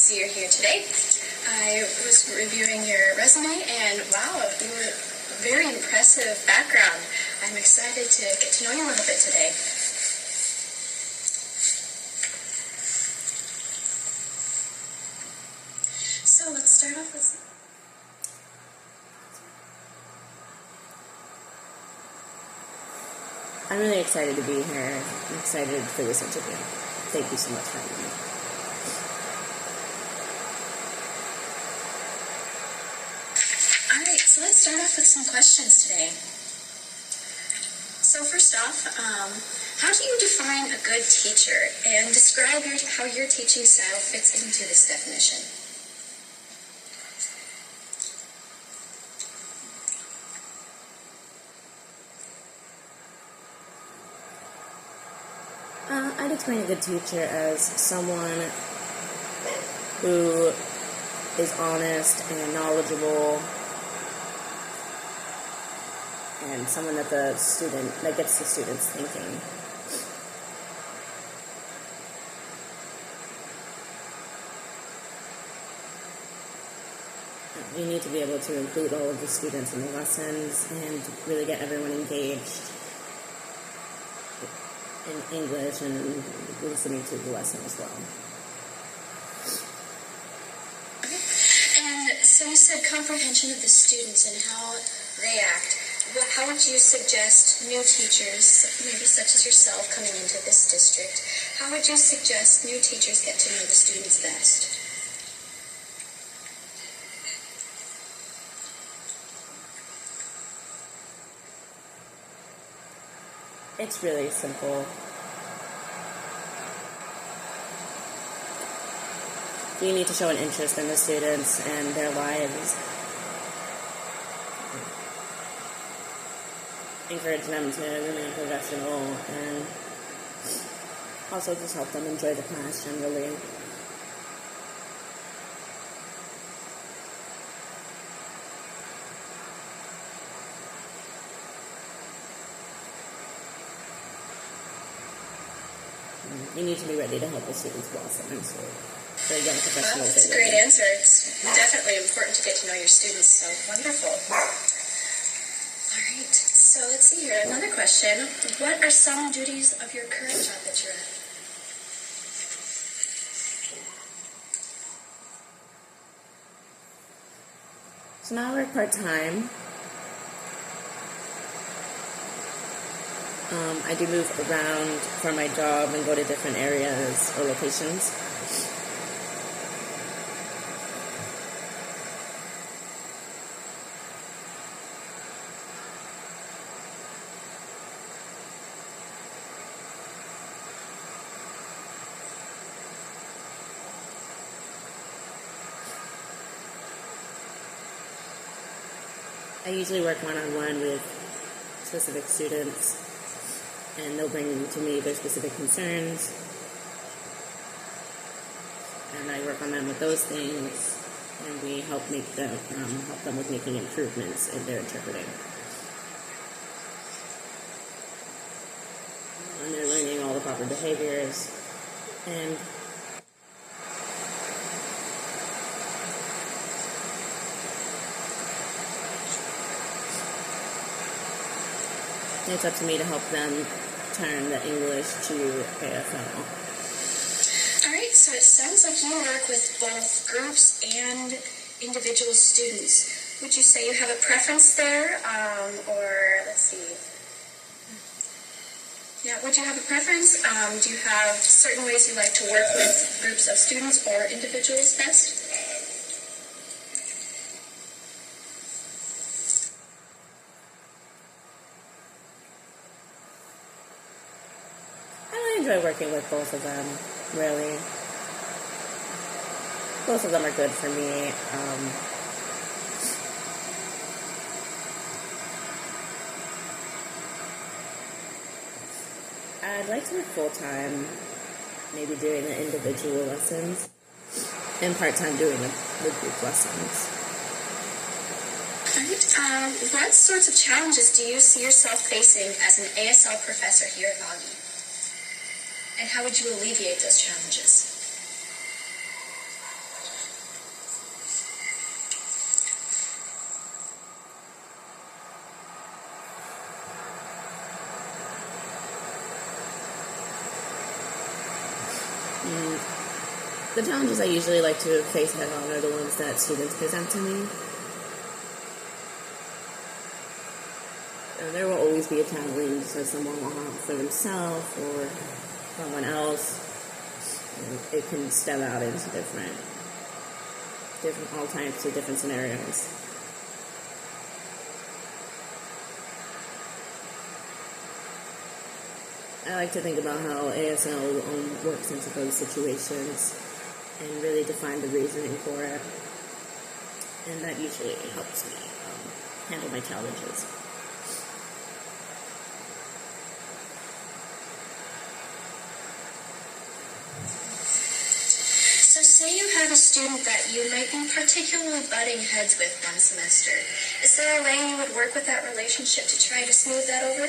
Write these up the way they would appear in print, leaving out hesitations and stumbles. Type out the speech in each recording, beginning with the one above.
see you're here today. I was reviewing your resume, and wow, you were a very impressive background. I'm excited to get to know you a little bit today. So let's start off with... I'm really excited to be here. I'm excited for this interview. Thank you so much for having me. Alright, so let's start off with some questions today. So first off, how do you define a good teacher, and describe how your teaching style fits into this definition? I'd explain a good teacher as someone who is honest and knowledgeable, and someone that gets the students thinking. You need to be able to include all of the students in the lessons and really get everyone engaged in English and listening to the lesson as well. Okay. And so you said comprehension of the students and how they act. How would you suggest new teachers, maybe such as yourself coming into this district, how would you suggest new teachers get to know the students best? It's really simple. You need to show an interest in the students and their lives. Encourage them to remain professional and also just help them enjoy the class generally. You need to be ready to help the students blossom into their young professionals. Wow, that's a great answer. It's definitely important to get to know your students, so wonderful. All right, so let's see here. Another question. What are some duties of your current job that you're at? So now I work part-time. I do move around for my job and go to different areas or locations. I usually work one-on-one with specific students, and they'll bring to me their specific concerns, and I work on them with those things, and we help them with making improvements in their interpreting. And they're learning all the proper behaviors, and it's up to me to help them turn the English to ASL. All right, so it sounds like you work with both groups and individual students. Would you say you have a preference there? Or let's see. Yeah, would you have a preference? Do you have certain ways you like to work with groups of students or individuals best? I enjoy working with both of them, really. Both of them are good for me. I'd like to work full-time, maybe doing the individual lessons, and part-time doing the group lessons. All right. What sorts of challenges do you see yourself facing as an ASL professor here at Augie? And how would you alleviate those challenges? The challenges I usually like to face head on are the ones that students present to me. There will always be a challenge that someone will have for themselves or someone else. And it can stem out into different all types of different scenarios. I like to think about how ASL works into those situations and really define the reasoning for it. And that usually helps me handle my challenges. So say you have a student that you might be particularly butting heads with one semester. Is there a way you would work with that relationship to try to smooth that over?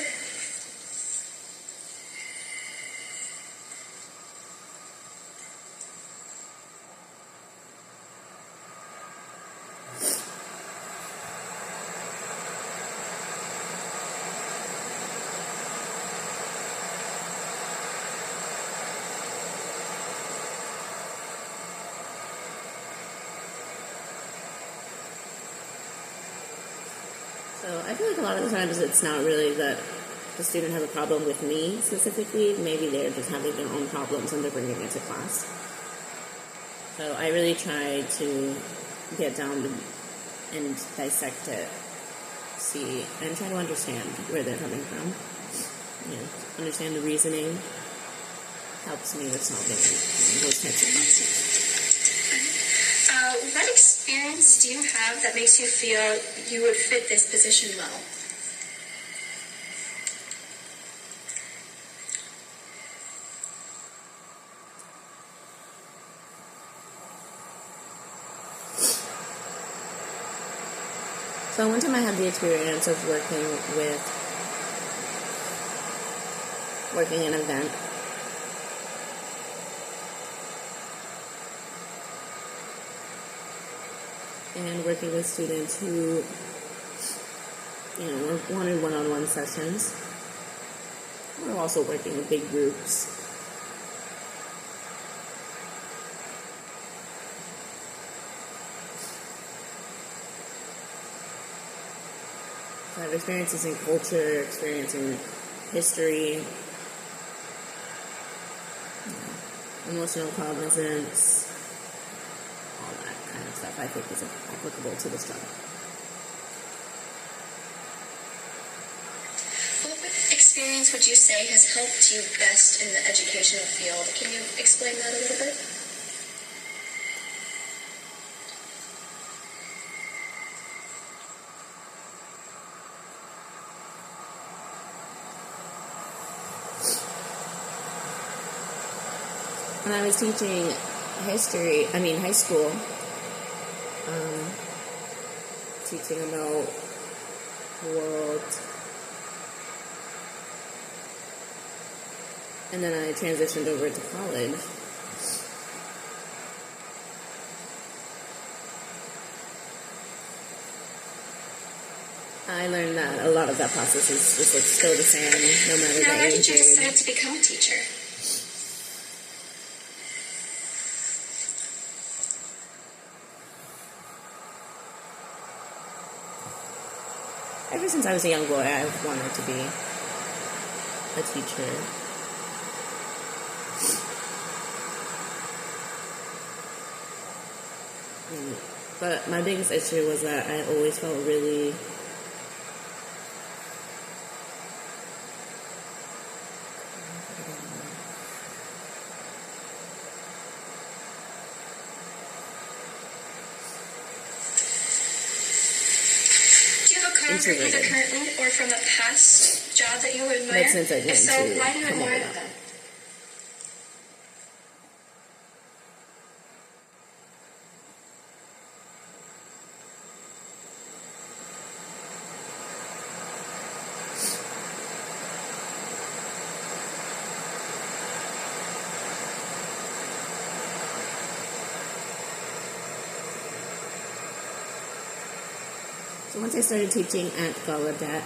So I feel like a lot of the times it's not really that the student has a problem with me specifically. Maybe they're just having their own problems and they're bringing it to class. So I really try to get down and dissect it, see, and try to understand where they're coming from. Understand the reasoning helps me with solving those types of problems. What experience do you have that makes you feel you would fit this position well? So one time I had the experience of working an event. And working with students who, wanted one-on-one sessions. We're also working with big groups. So I have experiences in culture, experience in history, emotional cognizance, all that kind of stuff I think is applicable to this job. What experience would you say has helped you best in the educational field? Can you explain that a little bit? When I was teaching high school, teaching about the world, and then I transitioned over to college. I learned that a lot of that process is just still the same, no matter Now, the why age. did you decide to become a teacher? Ever since I was a young boy, I've wanted to be a teacher. But my biggest issue was that I always felt really introverted. Either currently or from a past job that you admire? But since I went If so, to why do you admire Canada. them? So once I started teaching at Gallaudet,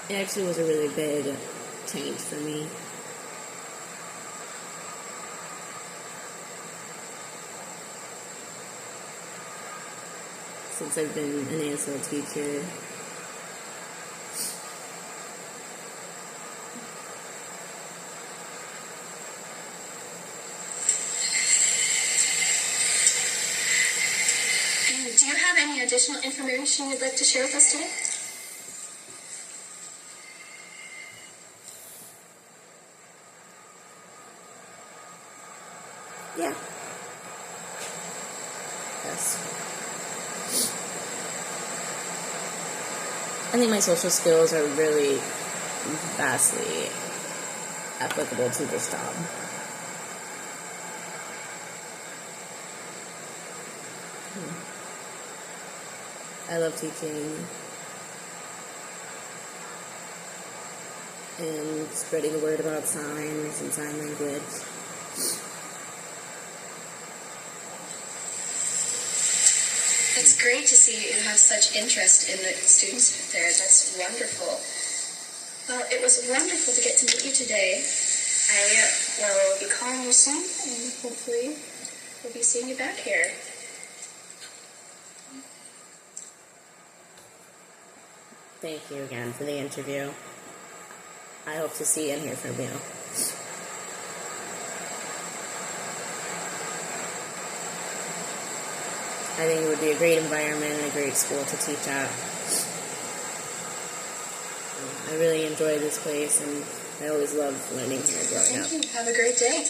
it actually was a really big change for me. since I've been an ASL teacher. And do you have any additional information you'd like to share with us today? Yeah. Yes. I think my social skills are really vastly applicable to this job. I love teaching and spreading the word about signs and sign language. It's great to see you have such interest in the students there. That's wonderful. Well, it was wonderful to get to meet you today. I will be calling you soon, and hopefully we'll be seeing you back here. Thank you again for the interview. I hope to see and hear from you. I think it would be a great environment and a great school to teach at. I really enjoy this place, and I always loved learning here growing up. Thank you. Have a great day.